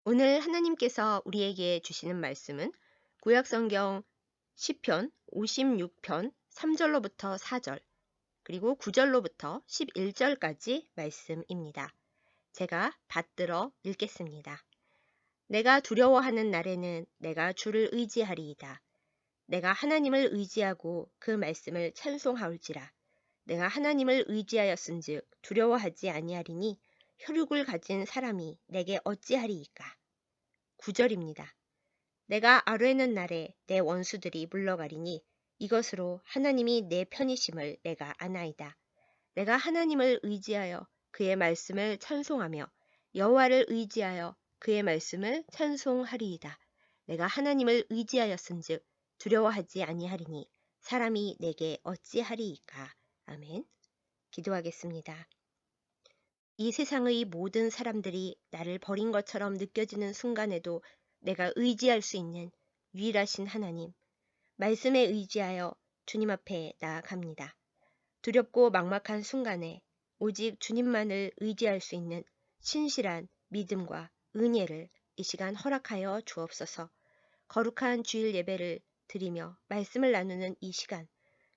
오늘 하나님께서 우리에게 주시는 말씀은 구약성경 시편 56편 3절로부터 4절 그리고 9절로부터 11절까지 말씀입니다. 제가 받들어 읽겠습니다. 내가 두려워하는 날에는 내가 주를 의지하리이다. 내가 하나님을 의지하고 그 말씀을 찬송하올지라. 내가 하나님을 의지하였은즉 두려워하지 아니하리니 혈육을 가진 사람이 내게 어찌하리이까. 9절입니다. 내가 아뢰는 날에 내 원수들이 물러가리니 이것으로 하나님이 내 편이심을 내가 아나이다. 내가 하나님을 의지하여 그의 말씀을 찬송하며 여호와를 의지하여 그의 말씀을 찬송하리이다. 내가 하나님을 의지하였은즉 두려워하지 아니하리니 사람이 내게 어찌하리이까. 아멘. 기도하겠습니다. 이 세상의 모든 사람들이 나를 버린 것처럼 느껴지는 순간에도 내가 의지할 수 있는 유일하신 하나님, 말씀에 의지하여 주님 앞에 나아갑니다. 두렵고 막막한 순간에 오직 주님만을 의지할 수 있는 신실한 믿음과 은혜를 이 시간 허락하여 주옵소서. 거룩한 주일 예배를 드리며 말씀을 나누는 이 시간,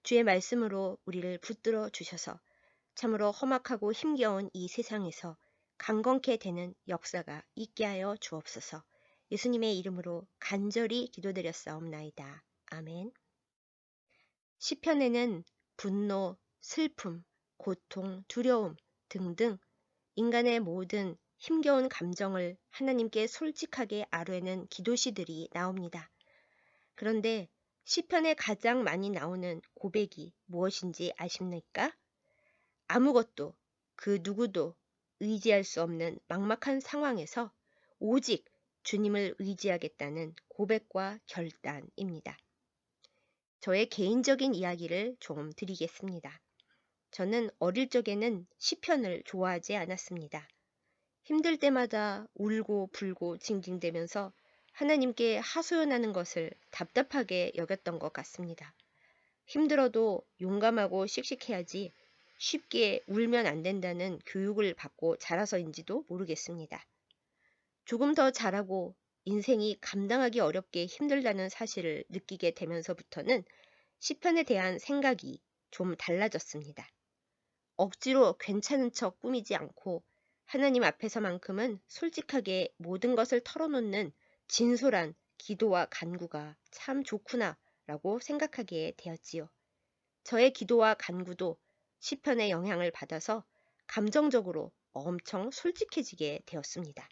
주의 말씀으로 우리를 붙들어 주셔서 참으로 험악하고 힘겨운 이 세상에서 강건케 되는 역사가 있게 하여 주옵소서. 예수님의 이름으로 간절히 기도드렸사옵나이다. 아멘. 시편에는 분노, 슬픔, 고통, 두려움 등등 인간의 모든 힘겨운 감정을 하나님께 솔직하게 아뢰는 기도시들이 나옵니다. 그런데 시편에 가장 많이 나오는 고백이 무엇인지 아십니까? 아무것도 그 누구도 의지할 수 없는 막막한 상황에서 오직 주님을 의지하겠다는 고백과 결단입니다. 저의 개인적인 이야기를 좀 드리겠습니다. 저는 어릴 적에는 시편을 좋아하지 않았습니다. 힘들 때마다 울고 불고 징징대면서 하나님께 하소연하는 것을 답답하게 여겼던 것 같습니다. 힘들어도 용감하고 씩씩해야지 쉽게 울면 안 된다는 교육을 받고 자라서인지도 모르겠습니다. 조금 더 자라고 인생이 감당하기 어렵게 힘들다는 사실을 느끼게 되면서부터는 시편에 대한 생각이 좀 달라졌습니다. 억지로 괜찮은 척 꾸미지 않고 하나님 앞에서만큼은 솔직하게 모든 것을 털어놓는 진솔한 기도와 간구가 참 좋구나 라고 생각하게 되었지요. 저의 기도와 간구도 시편의 영향을 받아서 감정적으로 엄청 솔직해지게 되었습니다.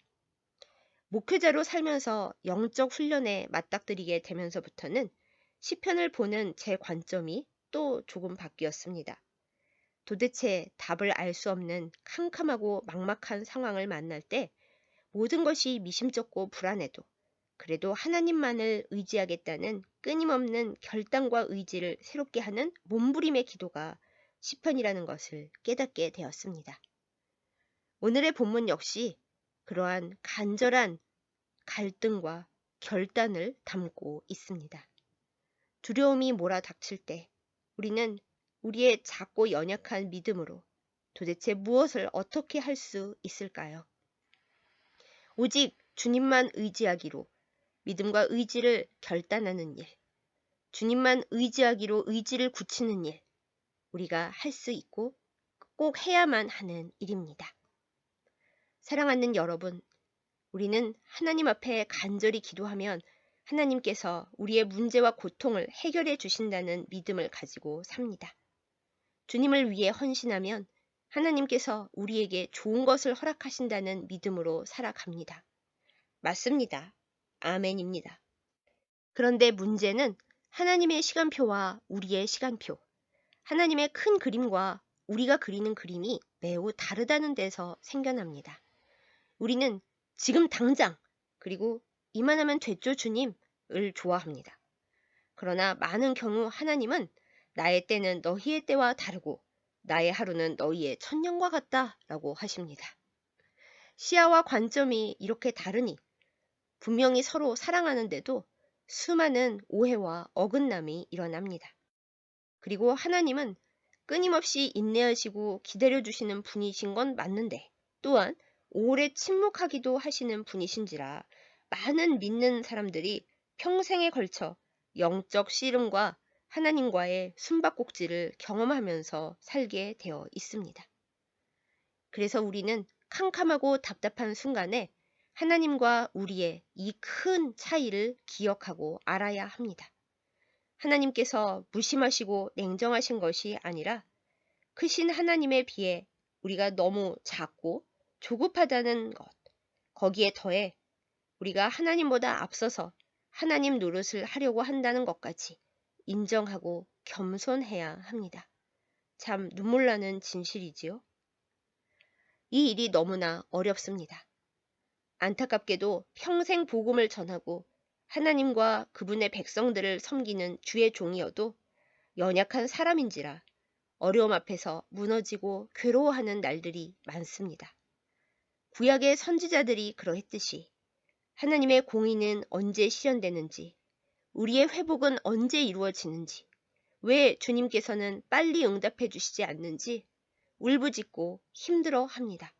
목회자로 살면서 영적 훈련에 맞닥뜨리게 되면서부터는 시편을 보는 제 관점이 또 조금 바뀌었습니다. 도대체 답을 알 수 없는 캄캄하고 막막한 상황을 만날 때 모든 것이 미심쩍고 불안해도 그래도 하나님만을 의지하겠다는 끊임없는 결단과 의지를 새롭게 하는 몸부림의 기도가 시편이라는 것을 깨닫게 되었습니다. 오늘의 본문 역시 그러한 간절한 갈등과 결단을 담고 있습니다. 두려움이 몰아닥칠 때 우리는 우리의 작고 연약한 믿음으로 도대체 무엇을 어떻게 할 수 있을까요? 오직 주님만 의지하기로 믿음과 의지를 결단하는 일, 주님만 의지하기로 의지를 굳히는 일, 우리가 할 수 있고 꼭 해야만 하는 일입니다. 사랑하는 여러분, 우리는 하나님 앞에 간절히 기도하면 하나님께서 우리의 문제와 고통을 해결해 주신다는 믿음을 가지고 삽니다. 주님을 위해 헌신하면 하나님께서 우리에게 좋은 것을 허락하신다는 믿음으로 살아갑니다. 맞습니다. 아멘입니다. 그런데 문제는 하나님의 시간표와 우리의 시간표, 하나님의 큰 그림과 우리가 그리는 그림이 매우 다르다는 데서 생겨납니다. 우리는 지금 당장, 그리고 이만하면 됐죠 주님을 좋아합니다. 그러나 많은 경우 하나님은 나의 때는 너희의 때와 다르고 나의 하루는 너희의 천년과 같다 라고 하십니다. 시야와 관점이 이렇게 다르니 분명히 서로 사랑하는데도 수많은 오해와 어긋남이 일어납니다. 그리고 하나님은 끊임없이 인내하시고 기다려주시는 분이신 건 맞는데 또한 오래 침묵하기도 하시는 분이신지라 많은 믿는 사람들이 평생에 걸쳐 영적 씨름과 하나님과의 숨바꼭질을 경험하면서 살게 되어 있습니다. 그래서 우리는 캄캄하고 답답한 순간에 하나님과 우리의 이 큰 차이를 기억하고 알아야 합니다. 하나님께서 무심하시고 냉정하신 것이 아니라 크신 하나님에 비해 우리가 너무 작고 조급하다는 것, 거기에 더해 우리가 하나님보다 앞서서 하나님 노릇을 하려고 한다는 것까지 인정하고 겸손해야 합니다. 참 눈물 나는 진실이지요. 이 일이 너무나 어렵습니다. 안타깝게도 평생 복음을 전하고 하나님과 그분의 백성들을 섬기는 주의 종이어도 연약한 사람인지라 어려움 앞에서 무너지고 괴로워하는 날들이 많습니다. 구약의 선지자들이 그러했듯이 하나님의 공의는 언제 실현되는지, 우리의 회복은 언제 이루어지는지, 왜 주님께서는 빨리 응답해 주시지 않는지 울부짖고 힘들어 합니다.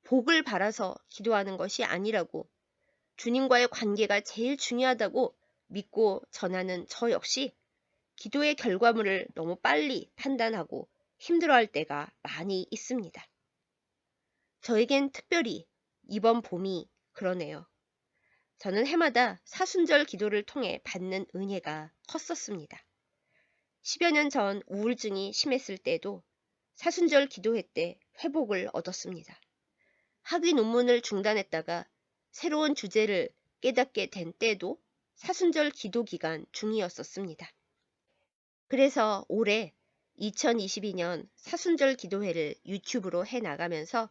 복을 바라서 기도하는 것이 아니라고, 주님과의 관계가 제일 중요하다고 믿고 전하는 저 역시 기도의 결과물을 너무 빨리 판단하고 힘들어할 때가 많이 있습니다. 저에겐 특별히 이번 봄이 그러네요. 저는 해마다 사순절 기도를 통해 받는 은혜가 컸었습니다. 10여 년 전 우울증이 심했을 때도 사순절 기도회 때 회복을 얻었습니다. 학위 논문을 중단했다가 새로운 주제를 깨닫게 된 때도 사순절 기도 기간 중이었었습니다. 그래서 올해 2022년 사순절 기도회를 유튜브로 해나가면서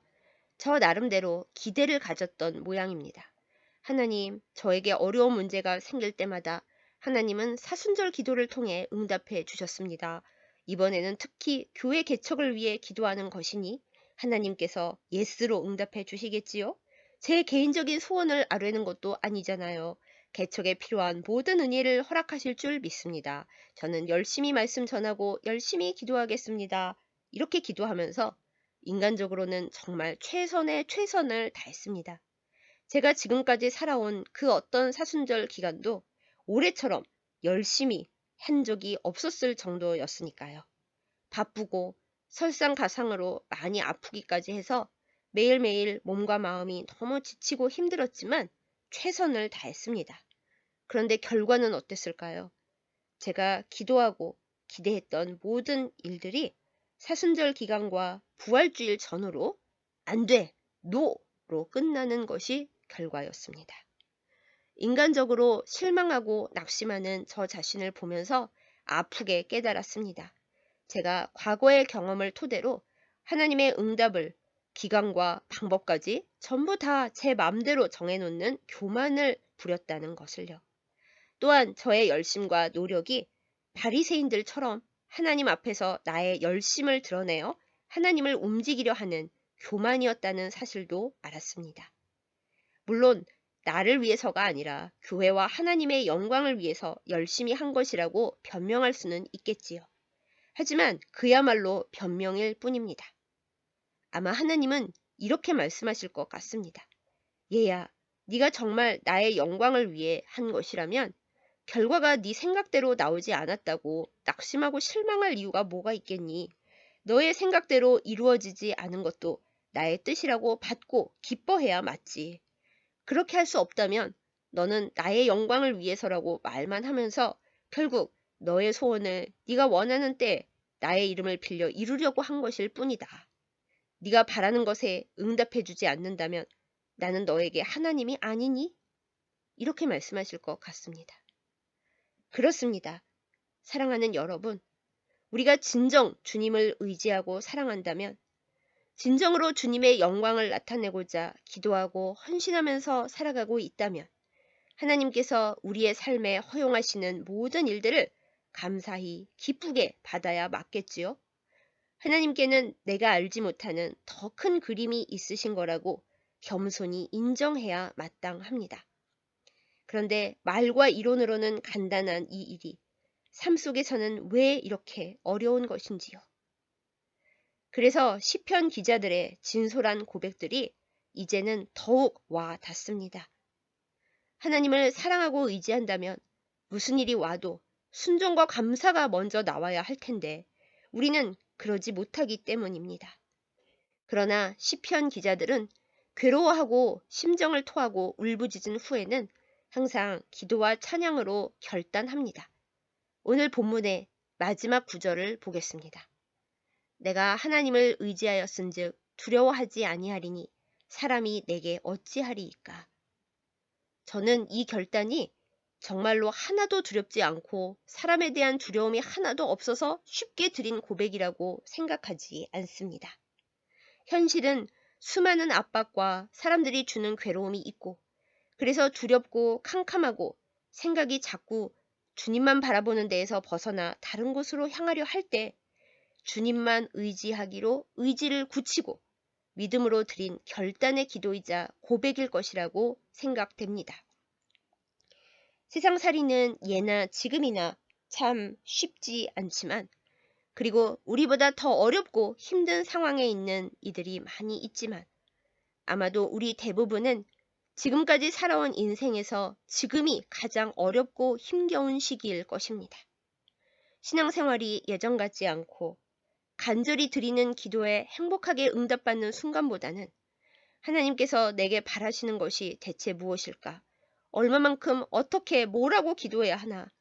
저 나름대로 기대를 가졌던 모양입니다. 하나님, 저에게 어려운 문제가 생길 때마다 하나님은 사순절 기도를 통해 응답해 주셨습니다. 이번에는 특히 교회 개척을 위해 기도하는 것이니 하나님께서 예스로 응답해 주시겠지요? 제 개인적인 소원을 아뢰는 것도 아니잖아요. 개척에 필요한 모든 은혜를 허락하실 줄 믿습니다. 저는 열심히 말씀 전하고 열심히 기도하겠습니다. 이렇게 기도하면서 인간적으로는 정말 최선의 최선을 다했습니다. 제가 지금까지 살아온 그 어떤 사순절 기간도 올해처럼 열심히 한 적이 없었을 정도였으니까요. 바쁘고 설상가상으로 많이 아프기까지 해서 매일매일 몸과 마음이 너무 지치고 힘들었지만 최선을 다했습니다. 그런데 결과는 어땠을까요? 제가 기도하고 기대했던 모든 일들이 사순절 기간과 부활주일 전후로 안 돼, 노로 끝나는 것이 결과였습니다. 인간적으로 실망하고 낙심하는 저 자신을 보면서 아프게 깨달았습니다. 제가 과거의 경험을 토대로 하나님의 응답을 기간과 방법까지 전부 다 제 마음대로 정해놓는 교만을 부렸다는 것을요. 또한 저의 열심과 노력이 바리새인들처럼 하나님 앞에서 나의 열심을 드러내어 하나님을 움직이려 하는 교만이었다는 사실도 알았습니다. 물론 나를 위해서가 아니라 교회와 하나님의 영광을 위해서 열심히 한 것이라고 변명할 수는 있겠지요. 하지만 그야말로 변명일 뿐입니다. 아마 하나님은 이렇게 말씀하실 것 같습니다. 얘야, 네가 정말 나의 영광을 위해 한 것이라면 결과가 네 생각대로 나오지 않았다고 낙심하고 실망할 이유가 뭐가 있겠니? 너의 생각대로 이루어지지 않은 것도 나의 뜻이라고 받고 기뻐해야 맞지. 그렇게 할 수 없다면 너는 나의 영광을 위해서라고 말만 하면서 결국 너의 소원을 네가 원하는 때 나의 이름을 빌려 이루려고 한 것일 뿐이다. 네가 바라는 것에 응답해 주지 않는다면 나는 너에게 하나님이 아니니? 이렇게 말씀하실 것 같습니다. 그렇습니다. 사랑하는 여러분, 우리가 진정 주님을 의지하고 사랑한다면 진정으로 주님의 영광을 나타내고자 기도하고 헌신하면서 살아가고 있다면 하나님께서 우리의 삶에 허용하시는 모든 일들을 감사히 기쁘게 받아야 맞겠지요. 하나님께는 내가 알지 못하는 더 큰 그림이 있으신 거라고 겸손히 인정해야 마땅합니다. 그런데 말과 이론으로는 간단한 이 일이 삶 속에서는 왜 이렇게 어려운 것인지요. 그래서 시편 기자들의 진솔한 고백들이 이제는 더욱 와 닿습니다. 하나님을 사랑하고 의지한다면 무슨 일이 와도 순종과 감사가 먼저 나와야 할 텐데 우리는 그러지 못하기 때문입니다. 그러나 시편 기자들은 괴로워하고 심정을 토하고 울부짖은 후에는 항상 기도와 찬양으로 결단합니다. 오늘 본문의 마지막 구절을 보겠습니다. 내가 하나님을 의지하였은즉 두려워하지 아니하리니 사람이 내게 어찌하리이까. 저는 이 결단이 정말로 하나도 두렵지 않고 사람에 대한 두려움이 하나도 없어서 쉽게 드린 고백이라고 생각하지 않습니다. 현실은 수많은 압박과 사람들이 주는 괴로움이 있고 그래서 두렵고 캄캄하고 생각이 자꾸 주님만 바라보는 데에서 벗어나 다른 곳으로 향하려 할 때 주님만 의지하기로 의지를 굳히고 믿음으로 드린 결단의 기도이자 고백일 것이라고 생각됩니다. 세상살이는 예나 지금이나 참 쉽지 않지만 그리고 우리보다 더 어렵고 힘든 상황에 있는 이들이 많이 있지만 아마도 우리 대부분은 지금까지 살아온 인생에서 지금이 가장 어렵고 힘겨운 시기일 것입니다. 신앙생활이 예전 같지 않고 간절히 드리는 기도에 행복하게 응답받는 순간보다는 하나님께서 내게 바라시는 것이 대체 무엇일까? 얼마만큼 어떻게 뭐라고 기도해야 하나?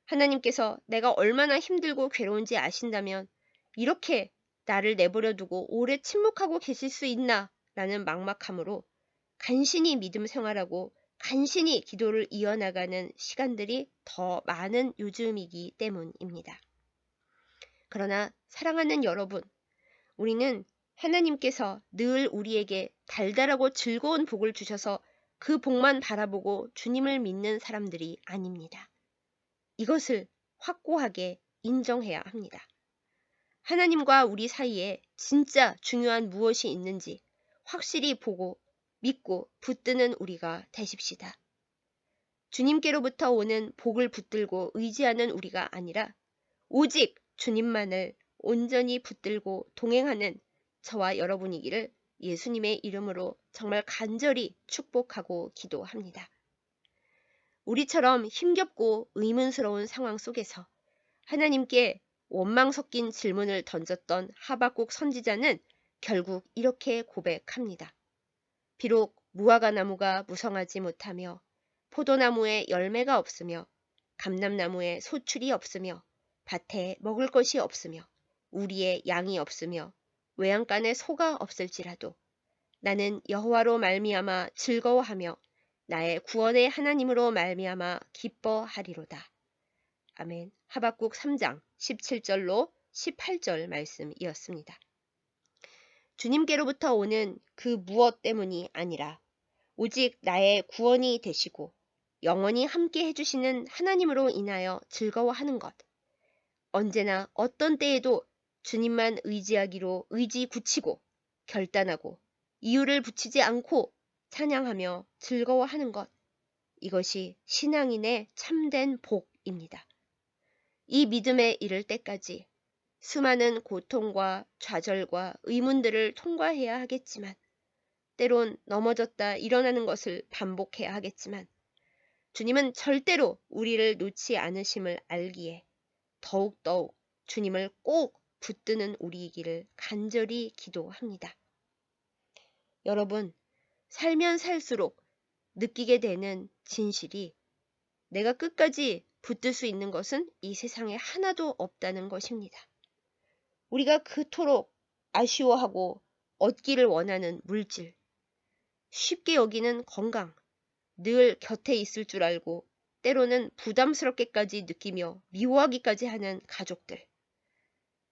하나님께서 내가 얼마나 힘들고 괴로운지 아신다면 이렇게 나를 내버려 두고 오래 침묵하고 계실 수 있나? 라는 막막함으로 간신히 믿음 생활하고 간신히 기도를 이어나가는 시간들이 더 많은 요즘이기 때문입니다. 그러나 사랑하는 여러분, 우리는 하나님께서 늘 우리에게 달달하고 즐거운 복을 주셔서 그 복만 바라보고 주님을 믿는 사람들이 아닙니다. 이것을 확고하게 인정해야 합니다. 하나님과 우리 사이에 진짜 중요한 무엇이 있는지 확실히 보고 믿고 붙드는 우리가 되십시다. 주님께로부터 오는 복을 붙들고 의지하는 우리가 아니라 오직 주님만을 온전히 붙들고 동행하는 저와 여러분이기를 예수님의 이름으로 정말 간절히 축복하고 기도합니다. 우리처럼 힘겹고 의문스러운 상황 속에서 하나님께 원망 섞인 질문을 던졌던 하박국 선지자는 결국 이렇게 고백합니다. 비록 무화과 나무가 무성하지 못하며 포도나무에 열매가 없으며 감람나무에 소출이 없으며 밭에 먹을 것이 없으며 우리의 양이 없으며 외양간에 소가 없을지라도 나는 여호와로 말미암아 즐거워하며 나의 구원의 하나님으로 말미암아 기뻐하리로다. 아멘. 하박국 3장 17절로 18절 말씀이었습니다. 주님께로부터 오는 그 무엇 때문이 아니라 오직 나의 구원이 되시고 영원히 함께 해주시는 하나님으로 인하여 즐거워하는 것. 언제나 어떤 때에도 주님만 의지하기로 의지 굳히고 결단하고 이유를 붙이지 않고 찬양하며 즐거워하는 것. 이것이 신앙인의 참된 복입니다. 이 믿음에 이를 때까지 수많은 고통과 좌절과 의문들을 통과해야 하겠지만 때론 넘어졌다 일어나는 것을 반복해야 하겠지만 주님은 절대로 우리를 놓지 않으심을 알기에 더욱더욱 주님을 꼭 붙드는 우리이기를 간절히 기도합니다. 여러분, 살면 살수록 느끼게 되는 진실이 내가 끝까지 붙들 수 있는 것은 이 세상에 하나도 없다는 것입니다. 우리가 그토록 아쉬워하고 얻기를 원하는 물질, 쉽게 여기는 건강, 늘 곁에 있을 줄 알고 때로는 부담스럽게까지 느끼며 미워하기까지 하는 가족들.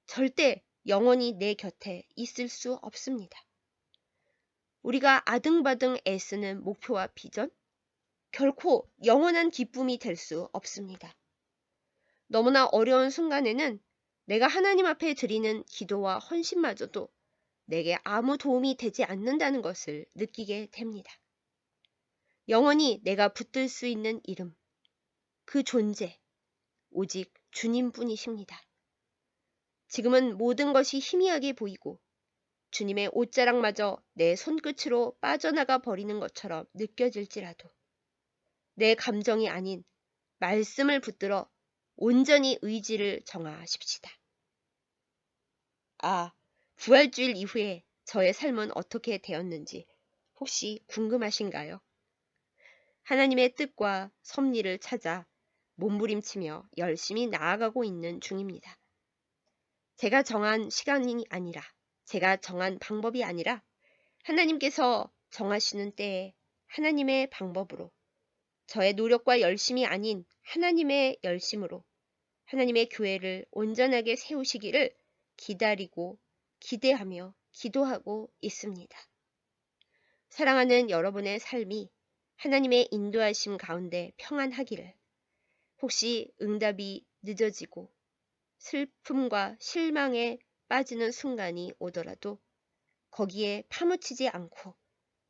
절대 영원히 내 곁에 있을 수 없습니다. 우리가 아등바등 애쓰는 목표와 비전? 결코 영원한 기쁨이 될 수 없습니다. 너무나 어려운 순간에는 내가 하나님 앞에 드리는 기도와 헌신마저도 내게 아무 도움이 되지 않는다는 것을 느끼게 됩니다. 영원히 내가 붙들 수 있는 이름, 그 존재, 오직 주님뿐이십니다. 지금은 모든 것이 희미하게 보이고 주님의 옷자락마저 내 손끝으로 빠져나가 버리는 것처럼 느껴질지라도 내 감정이 아닌 말씀을 붙들어 온전히 의지를 정하십시다. 아, 부활주일 이후에 저의 삶은 어떻게 되었는지 혹시 궁금하신가요? 하나님의 뜻과 섭리를 찾아 몸부림치며 열심히 나아가고 있는 중입니다. 제가 정한 시간이 아니라, 제가 정한 방법이 아니라 하나님께서 정하시는 때에 하나님의 방법으로, 저의 노력과 열심이 아닌 하나님의 열심으로 하나님의 교회를 온전하게 세우시기를 기다리고 기대하며 기도하고 있습니다. 사랑하는 여러분의 삶이 하나님의 인도하심 가운데 평안하기를, 혹시 응답이 늦어지고 슬픔과 실망에 빠지는 순간이 오더라도 거기에 파묻히지 않고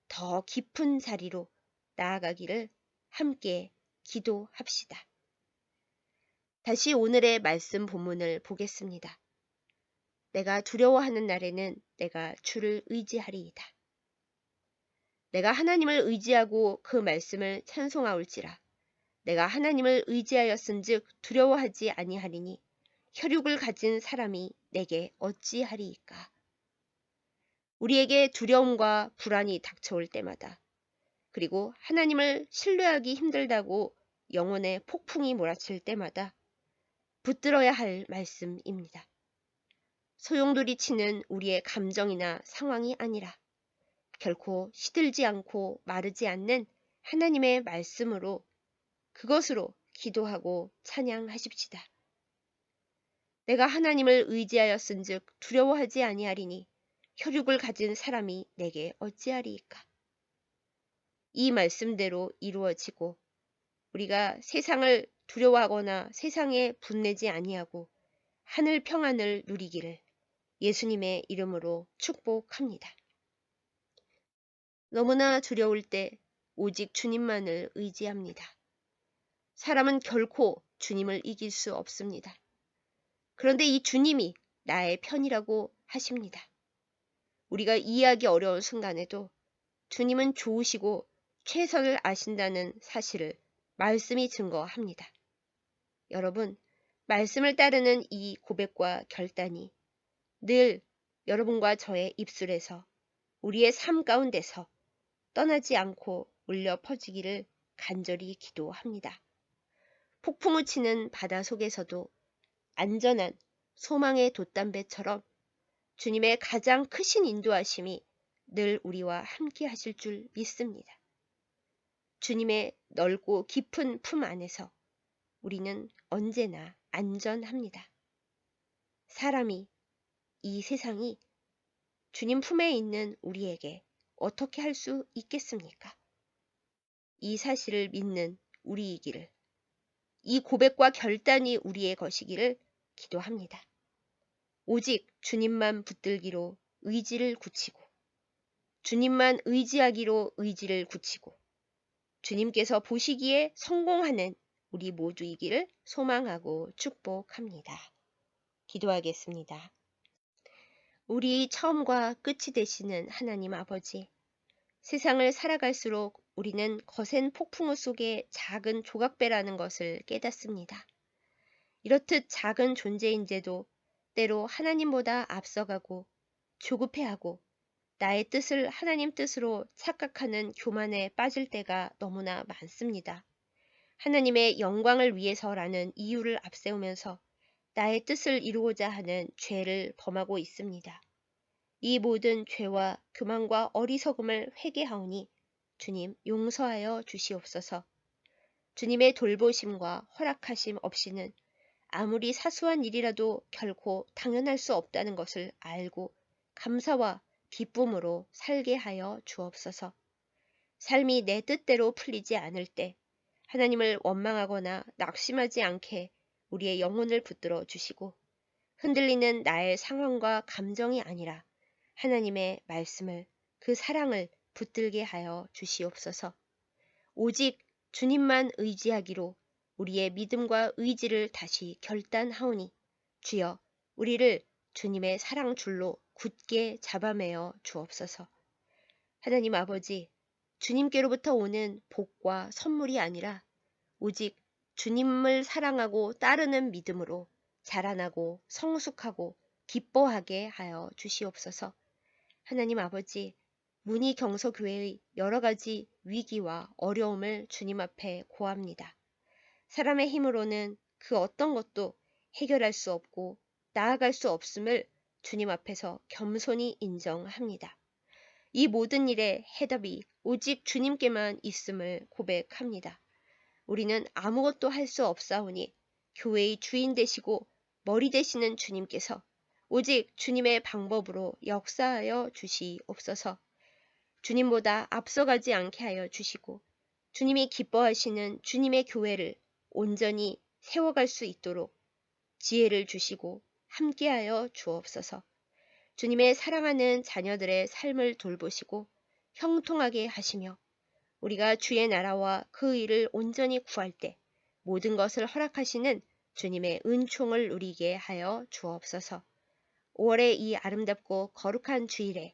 더 깊은 자리로 나아가기를 함께 기도합시다. 다시 오늘의 말씀 본문을 보겠습니다. 내가 두려워하는 날에는 내가 주를 의지하리이다. 내가 하나님을 의지하고 그 말씀을 찬송하올지라. 내가 하나님을 의지하였은즉 두려워하지 아니하리니 혈육을 가진 사람이 내게 어찌하리이까. 우리에게 두려움과 불안이 닥쳐올 때마다, 그리고 하나님을 신뢰하기 힘들다고 영혼의 폭풍이 몰아칠 때마다 붙들어야 할 말씀입니다. 소용돌이치는 우리의 감정이나 상황이 아니라 결코 시들지 않고 마르지 않는 하나님의 말씀으로, 그것으로 기도하고 찬양하십시다. 내가 하나님을 의지하였은즉 두려워하지 아니하리니 혈육을 가진 사람이 내게 어찌하리이까. 이 말씀대로 이루어지고 우리가 세상을 두려워하거나 세상에 분내지 아니하고 하늘 평안을 누리기를 예수님의 이름으로 축복합니다. 너무나 두려울 때 오직 주님만을 의지합니다. 사람은 결코 주님을 이길 수 없습니다. 그런데 이 주님이 나의 편이라고 하십니다. 우리가 이해하기 어려운 순간에도 주님은 좋으시고 최선을 아신다는 사실을 말씀이 증거합니다. 여러분, 말씀을 따르는 이 고백과 결단이 늘 여러분과 저의 입술에서, 우리의 삶 가운데서 떠나지 않고 울려 퍼지기를 간절히 기도합니다. 폭풍을 치는 바다 속에서도 안전한 소망의 돛담배처럼 주님의 가장 크신 인도하심이 늘 우리와 함께 하실 줄 믿습니다. 주님의 넓고 깊은 품 안에서 우리는 언제나 안전합니다. 사람이, 이 세상이 주님 품에 있는 우리에게 어떻게 할 수 있겠습니까? 이 사실을 믿는 우리이기를, 이 고백과 결단이 우리의 것이기를 기도합니다. 오직 주님만 붙들기로 의지를 굳히고, 주님만 의지하기로 의지를 굳히고, 주님께서 보시기에 성공하는 우리 모두이기를 소망하고 축복합니다. 기도하겠습니다. 우리 처음과 끝이 되시는 하나님 아버지, 세상을 살아갈수록 우리는 거센 폭풍우 속의 작은 조각배라는 것을 깨닫습니다. 이렇듯 작은 존재인데도 때로 하나님보다 앞서가고 조급해하고 나의 뜻을 하나님 뜻으로 착각하는 교만에 빠질 때가 너무나 많습니다. 하나님의 영광을 위해서라는 이유를 앞세우면서 나의 뜻을 이루고자 하는 죄를 범하고 있습니다. 이 모든 죄와 교만과 어리석음을 회개하오니 주님 용서하여 주시옵소서. 주님의 돌보심과 허락하심 없이는 아무리 사소한 일이라도 결코 당연할 수 없다는 것을 알고 감사와 기쁨으로 살게 하여 주옵소서. 삶이 내 뜻대로 풀리지 않을 때 하나님을 원망하거나 낙심하지 않게 우리의 영혼을 붙들어 주시고, 흔들리는 나의 상황과 감정이 아니라 하나님의 말씀을, 그 사랑을 붙들게 하여 주시옵소서. 오직 주님만 의지하기로 우리의 믿음과 의지를 다시 결단하오니 주여, 우리를 주님의 사랑 줄로 굳게 잡아매어 주옵소서. 하나님 아버지, 주님께로부터 오는 복과 선물이 아니라 오직 주님을 사랑하고 따르는 믿음으로 자라나고 성숙하고 기뻐하게 하여 주시옵소서. 하나님 아버지, 문희경서교회의 여러 가지 위기와 어려움을 주님 앞에 고합니다. 사람의 힘으로는 그 어떤 것도 해결할 수 없고 나아갈 수 없음을 주님 앞에서 겸손히 인정합니다. 이 모든 일의 해답이 오직 주님께만 있음을 고백합니다. 우리는 아무것도 할 수 없사오니 교회의 주인 되시고 머리 되시는 주님께서 오직 주님의 방법으로 역사하여 주시옵소서. 주님보다 앞서가지 않게 하여 주시고 주님이 기뻐하시는 주님의 교회를 온전히 세워갈 수 있도록 지혜를 주시고 함께하여 주옵소서. 주님의 사랑하는 자녀들의 삶을 돌보시고 형통하게 하시며 우리가 주의 나라와 그 일을 온전히 구할 때 모든 것을 허락하시는 주님의 은총을 누리게 하여 주옵소서. 5월의 이 아름답고 거룩한 주일에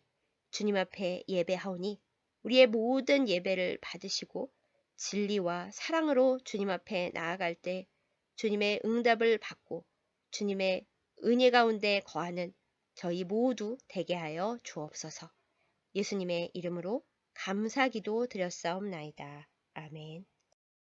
주님 앞에 예배하오니 우리의 모든 예배를 받으시고 진리와 사랑으로 주님 앞에 나아갈 때 주님의 응답을 받고 주님의 은혜 가운데 거하는 저희 모두 되게 하여 주옵소서. 예수님의 이름으로 감사기도 드렸사옵나이다. 아멘.